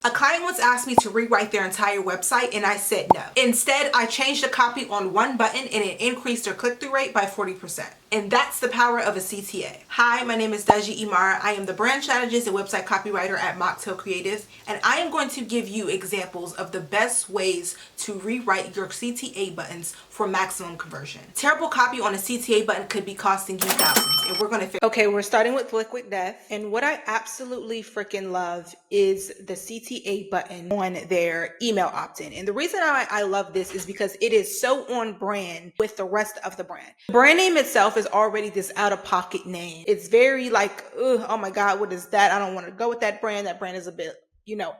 A client once asked me to rewrite their entire website and I said no. Instead, I changed the copy on one button and it increased their click-through rate by 40%. And that's the power of a CTA. Hi, my name is Daji Imara. I am the brand strategist and website copywriter at Mocktail Creative, and I am going to give you examples of the best ways to rewrite your CTA buttons for maximum conversion. Terrible copy on a CTA button could be costing you thousands, and we're going to fix. Okay, we're starting with Liquid Death, and what I absolutely freaking love is the CTA button on their email opt-in. And the reason I love this is because it is so on brand with the rest of the brand. The brand name itself is already this out-of-pocket name. It's very like, oh my God, what is that? I don't want to go with that brand. That brand is a bit,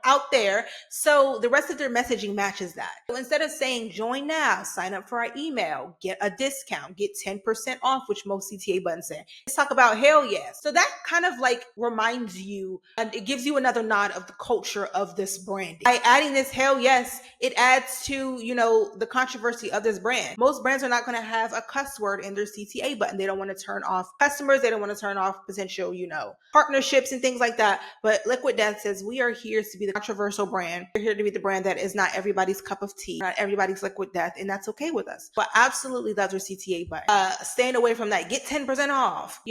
out there. So the rest of their messaging matches that. So instead of saying join now, sign up for our email, get a discount, get 10% off, which most CTA buttons say, let's talk about hell yes. So that kind of like reminds you, and it gives you another nod of the culture of this brand. By adding this hell yes, it adds to, the controversy of this brand. Most brands are not going to have a cuss word in their CTA button. They don't want to turn off customers. They don't want to turn off potential, partnerships and things like that. But Liquid Death says we are here to be the controversial brand. We're here to be the brand that is not everybody's cup of tea, not everybody's Liquid Death, and that's okay with us. But absolutely love their CTA button. Staying away from that, get 10% off,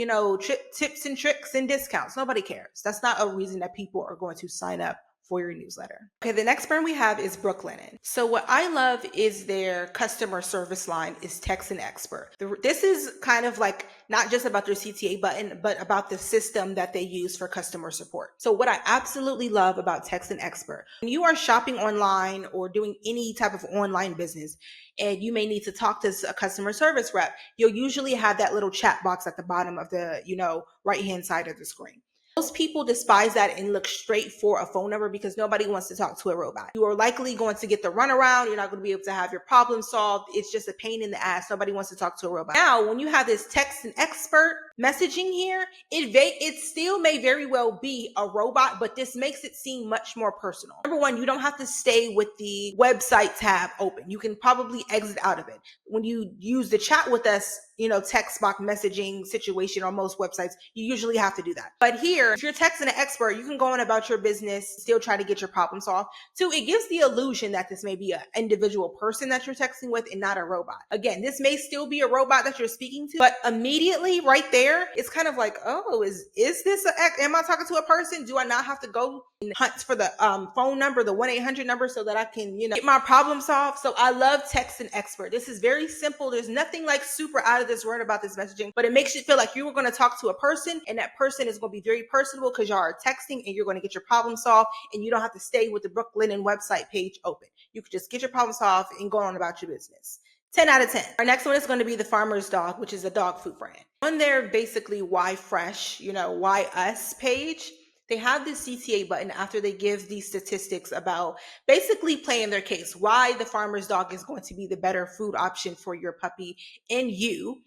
tips and tricks and discounts. Nobody cares. That's not a reason that people are going to sign up for your newsletter. Okay, the next brand we have is Brooklinen. So what I love is their customer service line is Text and Expert. This is kind of like not just about their CTA button, but about the system that they use for customer support. So what I absolutely love about Text and Expert, when you are shopping online or doing any type of online business, and you may need to talk to a customer service rep, you'll usually have that little chat box at the bottom of the, right-hand side of the screen. Most people despise that and look straight for a phone number because nobody wants to talk to a robot. You are likely going to get the runaround. You're not going to be able to have your problem solved. It's just a pain in the ass. Nobody wants to talk to a robot. Now, when you have this Text and Expert messaging here, it still may very well be a robot, but this makes it seem much more personal. Number one, you don't have to stay with the website tab open. You can probably exit out of it. When you use the chat with us, text box messaging situation on most websites, you usually have to do that. But here, if you're texting an expert, you can go on about your business, still try to get your problem solved. Two, it gives the illusion that this may be an individual person that you're texting with and not a robot. Again, this may still be a robot that you're speaking to, but immediately right there, it's kind of like, oh, is this am I talking to a person? Do I not have to go and hunt for the phone number, the 1-800 number, so that I can, get my problem solved? So I love Text and Expert. This is very simple. There's nothing like super out of this word about this messaging, but it makes you feel like you were going to talk to a person, and that person is going to be very personable because you are texting and you're going to get your problem solved, and you don't have to stay with the Brooklinen website page open. You can just get your problem solved and go on about your business. 10 out of 10. Our next one is going to be the Farmer's Dog, which is a dog food brand. On their basically why fresh, why us page, they have this CTA button after they give these statistics about basically playing their case, why the Farmer's Dog is going to be the better food option for your puppy and you.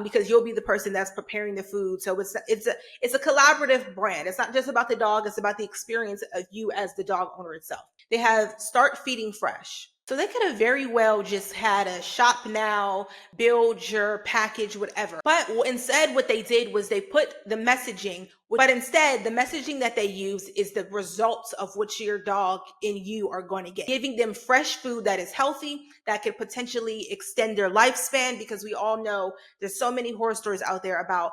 Because you'll be the person that's preparing the food. So it's a collaborative brand. It's not just about the dog. It's about the experience of you as the dog owner itself. They have Start Feeding Fresh. So they could have very well just had a shop now, build your package, whatever. But instead what they did was they put the messaging, but instead the messaging that they use is the results of what your dog and you are going to get. Giving them fresh food that is healthy, that could potentially extend their lifespan, because we all know there's so many horror stories out there about,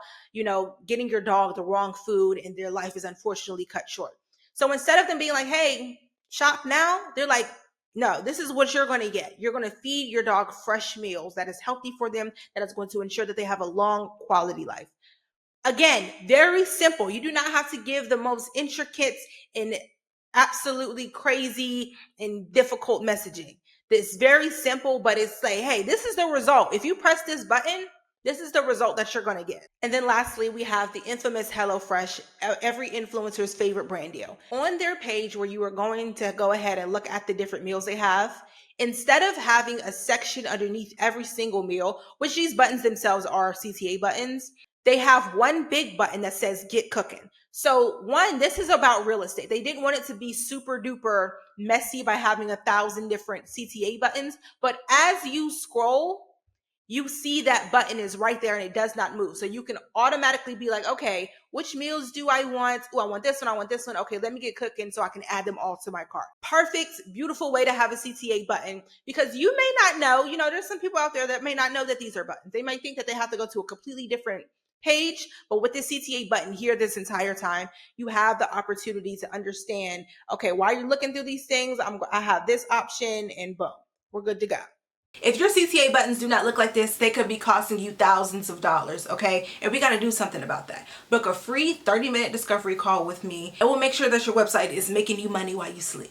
getting your dog the wrong food and their life is unfortunately cut short. So instead of them being like, hey, shop now, they're like, no, this is what you're going to get. You're going to feed your dog fresh meals that is healthy for them, that is going to ensure that they have a long quality life. Again, very simple. You do not have to give the most intricate and absolutely crazy and difficult messaging. It's very simple, but it's like, hey, this is the result. If you press this button, this is the result that you're going to get. And then lastly, we have the infamous HelloFresh, every influencer's favorite brand deal. On their page where you are going to go ahead and look at the different meals they have, instead of having a section underneath every single meal, which these buttons themselves are CTA buttons, they have one big button that says Get Cooking. So one, this is about real estate. They didn't want it to be super duper messy by having 1,000 different CTA buttons. But as you scroll, you see that button is right there and it does not move. So you can automatically be like, okay, which meals do I want? Oh, I want this one. I want this one. Okay, let me get cooking so I can add them all to my cart. Perfect, beautiful way to have a CTA button, because you may not know, there's some people out there that may not know that these are buttons. They might think that they have to go to a completely different page, but with this CTA button here this entire time, you have the opportunity to understand, okay, while you're looking through these things, I have this option, and boom, we're good to go. If your CTA buttons do not look like this, they could be costing you thousands of dollars, okay? And we got to do something about that. Book a free 30-minute discovery call with me, and we'll make sure that your website is making you money while you sleep.